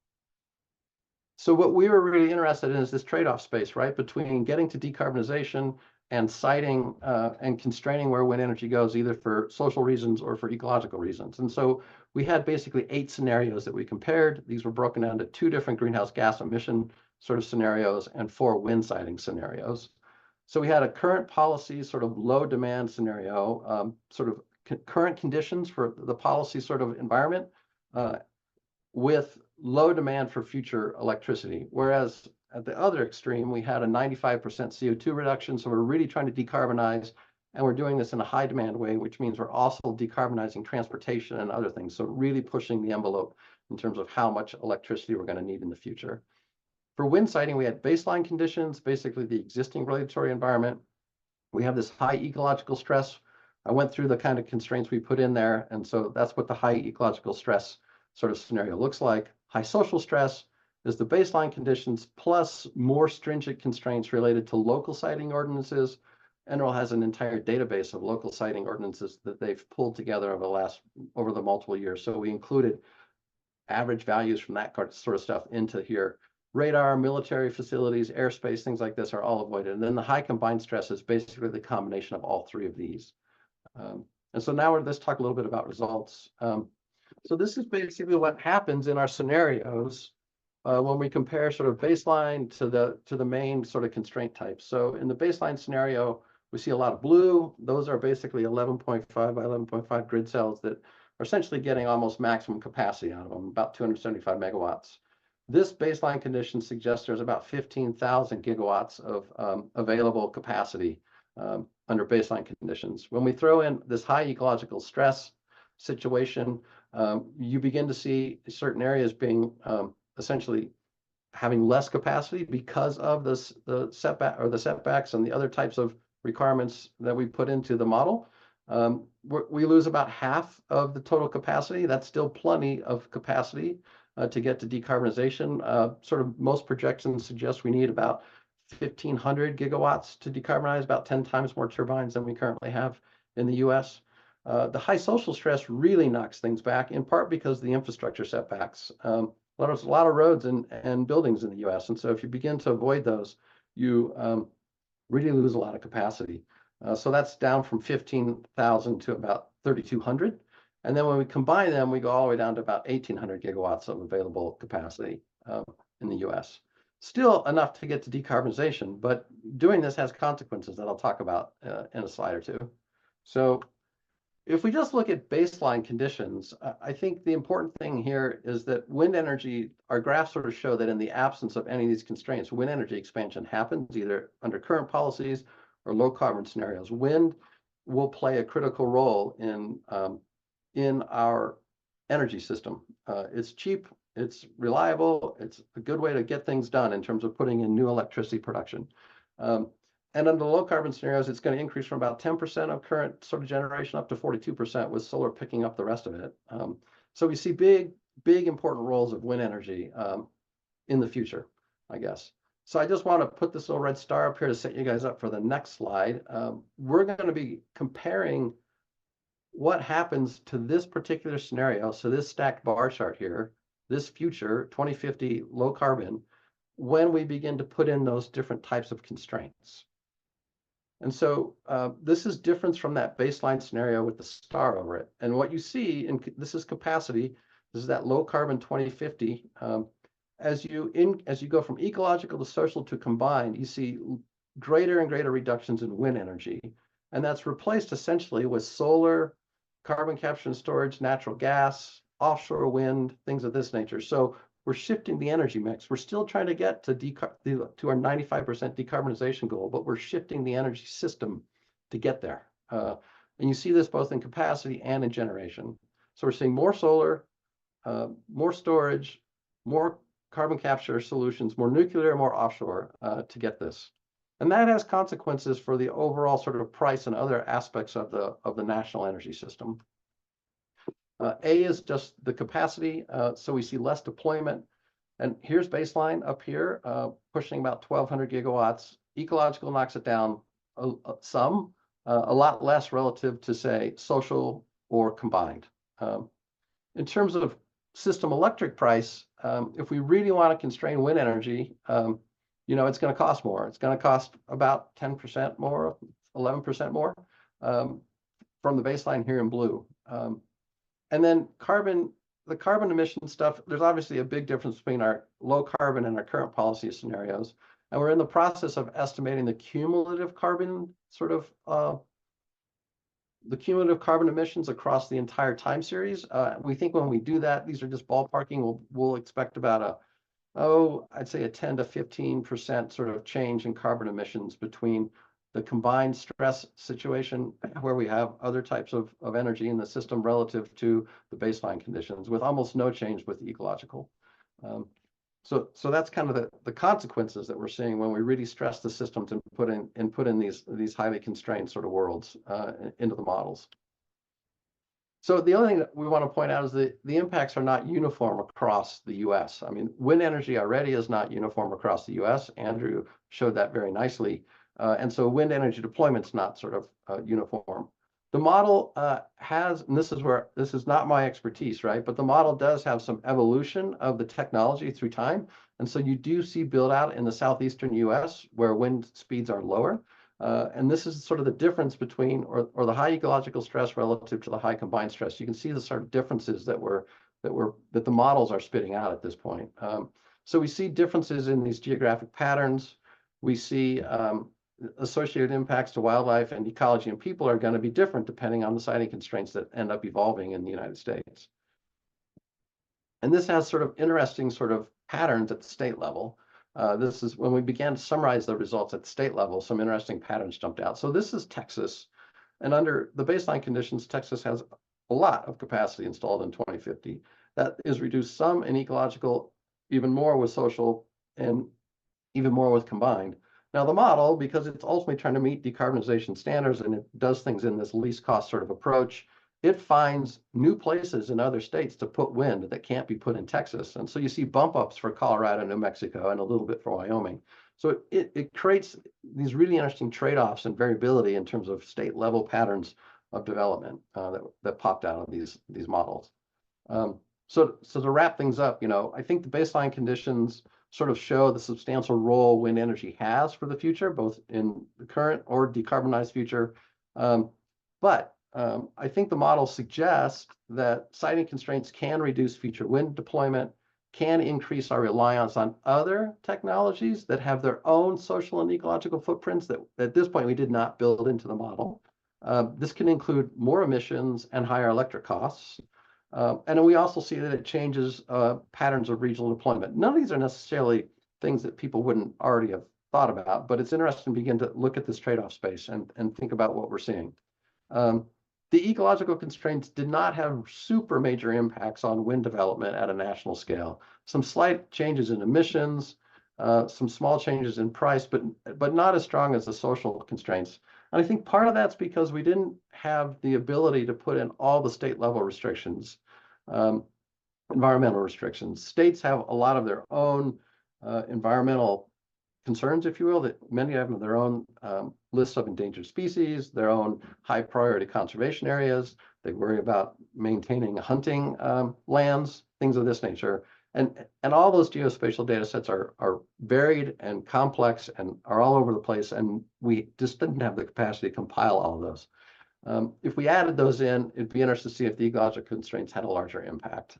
So what we were really interested in is this trade-off space, right, between getting to decarbonization and siting and constraining where wind energy goes, either for social reasons or for ecological reasons. And so we had basically 8 scenarios that we compared. These were broken down to 2 different greenhouse gas emission sort of scenarios and 4 wind siting scenarios. So we had a current policy sort of low demand scenario, sort of current conditions for the policy sort of environment with low demand for future electricity. Whereas at the other extreme, we had a 95% CO2 reduction. So we're really trying to decarbonize And we're doing this in a high demand way, which means we're also decarbonizing transportation and other things. So really pushing the envelope in terms of how much electricity we're going to need in the future. For wind siting, we had baseline conditions, basically the existing regulatory environment. We have this high ecological stress. I went through the kind of constraints we put in there. And so that's what the high ecological stress sort of scenario looks like. High social stress is the baseline conditions plus more stringent constraints related to local siting ordinances. NREL has an entire database of local siting ordinances that they've pulled together over the multiple years. So we included average values from that sort of stuff into here. Radar, military facilities, airspace, things like this are all avoided. And then the high combined stress is basically the combination of all three of these. And so now let's talk a little bit about results. So this is basically what happens in our scenarios when we compare sort of baseline to the main sort of constraint types. So in the baseline scenario, we see a lot of blue. Those are basically 11.5 by 11.5 grid cells that are essentially getting almost maximum capacity out of them, about 275 megawatts. This baseline condition suggests there's about 15,000 gigawatts of available capacity under baseline conditions. When we throw in this high ecological stress situation, you begin to see certain areas being essentially having less capacity because of the setbacks and the other types of requirements that we put into the model. We lose about half of the total capacity. That's still plenty of capacity to get to decarbonization. Sort of most projections suggest we need about 1,500 gigawatts to decarbonize, about 10 times more turbines than we currently have in the US. The high social stress really knocks things back, in part because of the infrastructure setbacks. There's a lot of roads and buildings in the US. And so if you begin to avoid those, you really lose a lot of capacity. So that's down from 15,000 to about 3,200. And then when we combine them, we go all the way down to about 1,800 gigawatts of available capacity in the US. Still enough to get to decarbonization, but doing this has consequences that I'll talk about in a slide or two. So if we just look at baseline conditions, I think the important thing here is that wind energy, our graphs sort of show that in the absence of any of these constraints, wind energy expansion happens either under current policies or low carbon scenarios. Wind will play a critical role in our energy system. It's cheap, it's reliable, it's a good way to get things done in terms of putting in new electricity production. And under low carbon scenarios, it's going to increase from about 10% of current sort of generation up to 42%, with solar picking up the rest of it. So we see big important roles of wind energy in the future, I guess. So I just want to put this little red star up here to set you guys up for the next slide. We're going to be comparing what happens to this particular scenario. So this stacked bar chart here, this future 2050 low carbon, when we begin to put in those different types of constraints. And so this is different from that baseline scenario with the star over it. And what you see, and this is capacity, this is that low carbon 2050. As you go from ecological to social to combined, you see greater and greater reductions in wind energy. And that's replaced essentially with solar, carbon capture and storage, natural gas, offshore wind, things of this nature. So we're shifting the energy mix. We're still trying to get to our 95% decarbonization goal, but we're shifting the energy system to get there. And you see this both in capacity and in generation. So we're seeing more solar, more storage, more carbon capture solutions, more nuclear, more offshore to get this. And that has consequences for the overall sort of price and other aspects of the national energy system. A is just the capacity, so we see less deployment. And here's baseline up here, pushing about 1,200 gigawatts. Ecological knocks it down some, a lot less relative to, say, social or combined. In terms of system electric price, if we really want to constrain wind energy, it's going to cost more. It's going to cost about 10% more, 11% more from the baseline here in blue. And then the carbon emission stuff, there's obviously a big difference between our low carbon and our current policy scenarios. And we're in the process of estimating the cumulative carbon emissions across the entire time series. We think when we do that, these are just ballparking, we'll expect about I'd say a 10 to 15% sort of change in carbon emissions between the combined stress situation where we have other types of energy in the system relative to the baseline conditions with almost no change with ecological. So that's kind of the consequences that we're seeing when we really stress the systems and put in these highly constrained sort of worlds into the models. So the other thing that we want to point out is that the impacts are not uniform across the US. I mean, wind energy already is not uniform across the US. Andrew showed that very nicely. And so wind energy deployment's not sort of uniform. The model has, and this is not my expertise, right? But the model does have some evolution of the technology through time. And so you do see build out in the southeastern US where wind speeds are lower. And this is sort of the difference between, or the high ecological stress relative to the high combined stress. You can see the sort of differences that the models are spitting out at this point. So we see differences in these geographic patterns. We see associated impacts to wildlife and ecology and people are going to be different depending on the siting constraints that end up evolving in the United States. And this has sort of interesting sort of patterns at the state level. This is when we began to summarize the results at the state level, some interesting patterns jumped out. So this is Texas, and under the baseline conditions, Texas has a lot of capacity installed in 2050. That is reduced some in ecological, even more with social, and even more with combined. Now the model, because it's ultimately trying to meet decarbonization standards and it does things in this least cost sort of approach, it finds new places in other states to put wind that can't be put in Texas. And so you see bump ups for Colorado, New Mexico, and a little bit for Wyoming. So it creates these really interesting trade-offs and variability in terms of state level patterns of development that popped out of these models. So to wrap things up, I think the baseline conditions sort of show the substantial role wind energy has for the future, both in the current or decarbonized future. But I think the model suggests that siting constraints can reduce future wind deployment, can increase our reliance on other technologies that have their own social and ecological footprints that at this point we did not build into the model. This can include more emissions and higher electric costs. And we also see that it changes patterns of regional deployment. None of these are necessarily things that people wouldn't already have thought about, but it's interesting to begin to look at this trade-off space and think about what we're seeing. The ecological constraints did not have super major impacts on wind development at a national scale. Some slight changes in emissions, some small changes in price, but not as strong as the social constraints. And I think part of that's because we didn't have the ability to put in all the state level restrictions, environmental restrictions. States have a lot of their own environmental concerns, if you will, that many of them have their own lists of endangered species, their own high priority conservation areas. They worry about maintaining hunting lands, things of this nature. And all those geospatial data sets are varied and complex and are all over the place. And we just didn't have the capacity to compile all of those. If we added those in, it'd be interesting to see if the ecological constraints had a larger impact.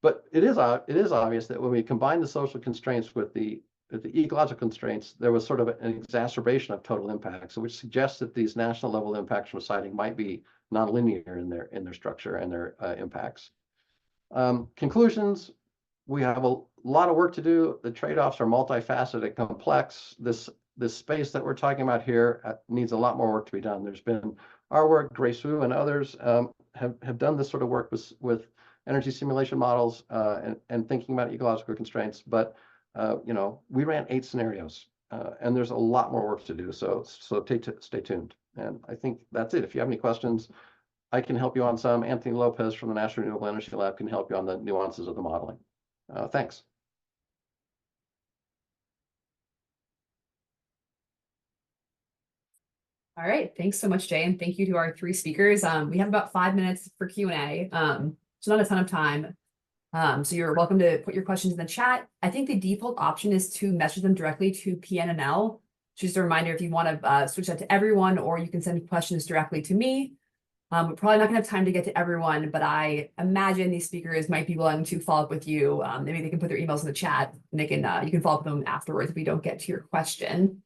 But it is obvious that when we combine the social constraints with the ecological constraints, there was sort of an exacerbation of total impacts, which suggests that these national level impacts from siting might be nonlinear in their structure and their impacts. Conclusions, we have a lot of work to do. The trade-offs are multifaceted, complex. This space that we're talking about here needs a lot more work to be done. There's been our work, Grace Wu and others have done this sort of work with energy simulation models and thinking about ecological constraints. But we ran 8 scenarios, and there's a lot more work to do. So stay tuned. And I think that's it. If you have any questions, I can help you on some. Anthony Lopez from the National Renewable Energy Lab can help you on the nuances of the modeling. Thanks. All right, thanks so much, Jay, and thank you to our 3 speakers. We have about 5 minutes for Q&A, so not a ton of time. So you're welcome to put your questions in the chat. I think the default option is to message them directly to PNNL. Just a reminder, if you want to switch that to everyone, or you can send questions directly to me. We're probably not gonna have time to get to everyone, but I imagine these speakers might be willing to follow up with you. Maybe they can put their emails in the chat and they can you can follow up with them afterwards if we don't get to your question.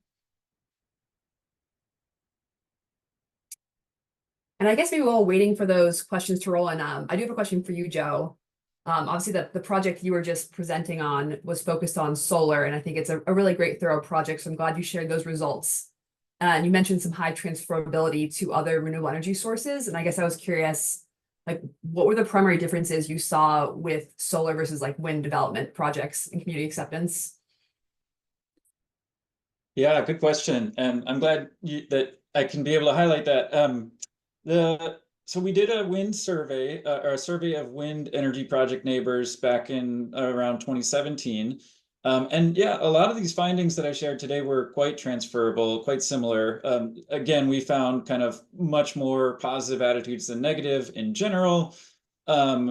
And I guess maybe while waiting for those questions to roll in, I do have a question for you, Joe. Obviously the project you were just presenting on was focused on solar, and I think it's a really great thorough project. So I'm glad you shared those results. And you mentioned some high transferability to other renewable energy sources. And I guess I was curious, like, what were the primary differences you saw with solar versus like wind development projects and community acceptance? Yeah, good question. And I'm glad that I can be able to highlight that. So we did a wind survey, or a survey of wind energy project neighbors back in around 2017. And yeah, a lot of these findings that I shared today were quite transferable, quite similar. Again, we found kind of much more positive attitudes than negative in general.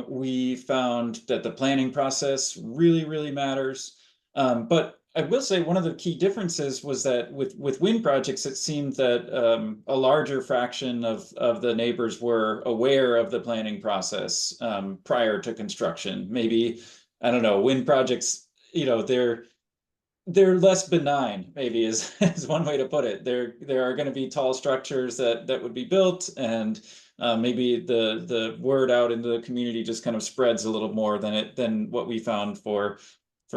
We found that the planning process really, really matters. But I will say one of the key differences was that with wind projects, it seemed that a larger fraction of the neighbors were aware of the planning process prior to construction. Maybe, I don't know, wind projects, you know, they're less benign, maybe is one way to put it. There are going to be tall structures that would be built, and maybe the word out into the community just kind of spreads a little more than what we found for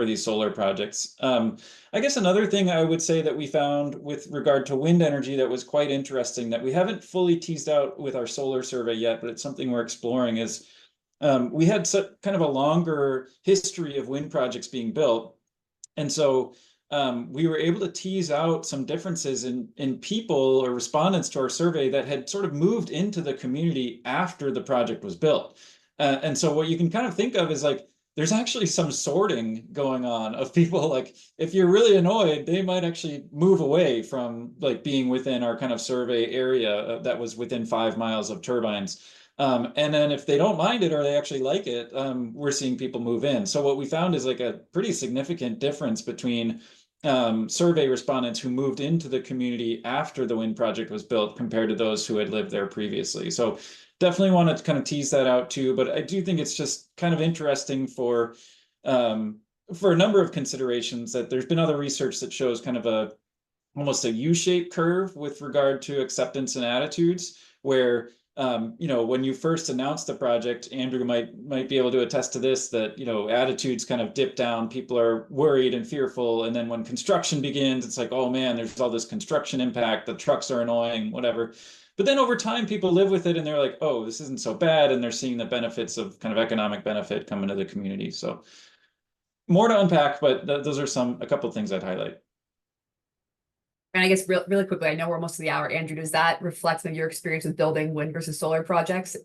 these solar projects. I guess another thing I would say that we found with regard to wind energy that was quite interesting, that we haven't fully teased out with our solar survey yet, but it's something we're exploring, is we had kind of a longer history of wind projects being built. And so we were able to tease out some differences in people or respondents to our survey that had sort of moved into the community after the project was built. And so what you can kind of think of is like, there's actually some sorting going on of people. Like, if you're really annoyed, they might actually move away from like being within our kind of survey area that was within 5 miles of turbines. And then if they don't mind it or they actually like it, we're seeing people move in. So what we found is like a pretty significant difference between survey respondents who moved into the community after the wind project was built compared to those who had lived there previously. So definitely want to kind of tease that out too, but I do think it's just kind of interesting for a number of considerations that there's been other research that shows kind of almost a U-shaped curve with regard to acceptance and attitudes, where you know, when you first announced the project, Andrew might be able to attest to this, that, you know, attitudes kind of dip down, people are worried and fearful, and then when construction begins, it's like, oh man, there's all this construction impact, the trucks are annoying, whatever. But then over time, people live with it and they're like, oh, this isn't so bad, and they're seeing the benefits of kind of economic benefit come into the community. So more to unpack, but those are a couple of things I'd highlight. And I guess really quickly, I know we're almost to the hour, Andrew, does that reflect some of your experience with building wind versus solar projects?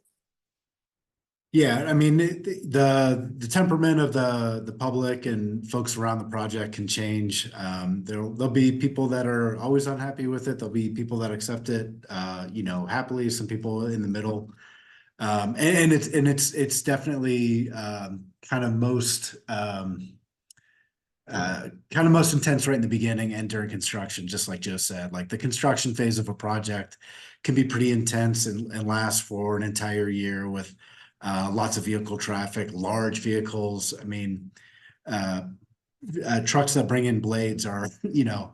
Yeah, I mean, the temperament of the public and folks around the project can change. There'll be people that are always unhappy with it. There'll be people that accept it, you know, happily. Some people in the middle, and it's definitely kind of most intense right in the beginning and during construction, just like Joe said. Like, the construction phase of a project can be pretty intense and last for an entire year with lots of vehicle traffic, large vehicles. I mean, trucks that bring in blades are, you know,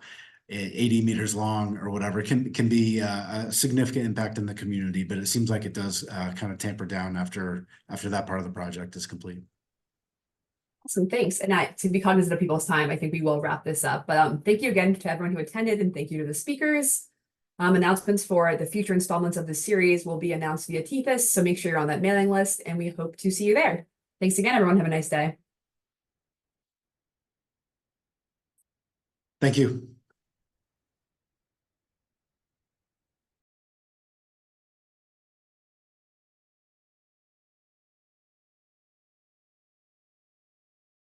80 meters long or whatever, can be a significant impact in the community, but it seems like it does kind of tamper down after that part of the project is complete. Awesome, thanks. And to be cognizant of people's time, I think we will wrap this up. But thank you again to everyone who attended, and thank you to the speakers. Announcements for the future installments of this series will be announced via TFIS, so make sure you're on that mailing list, and we hope to see you there. Thanks again, everyone. Have a nice day. Thank you.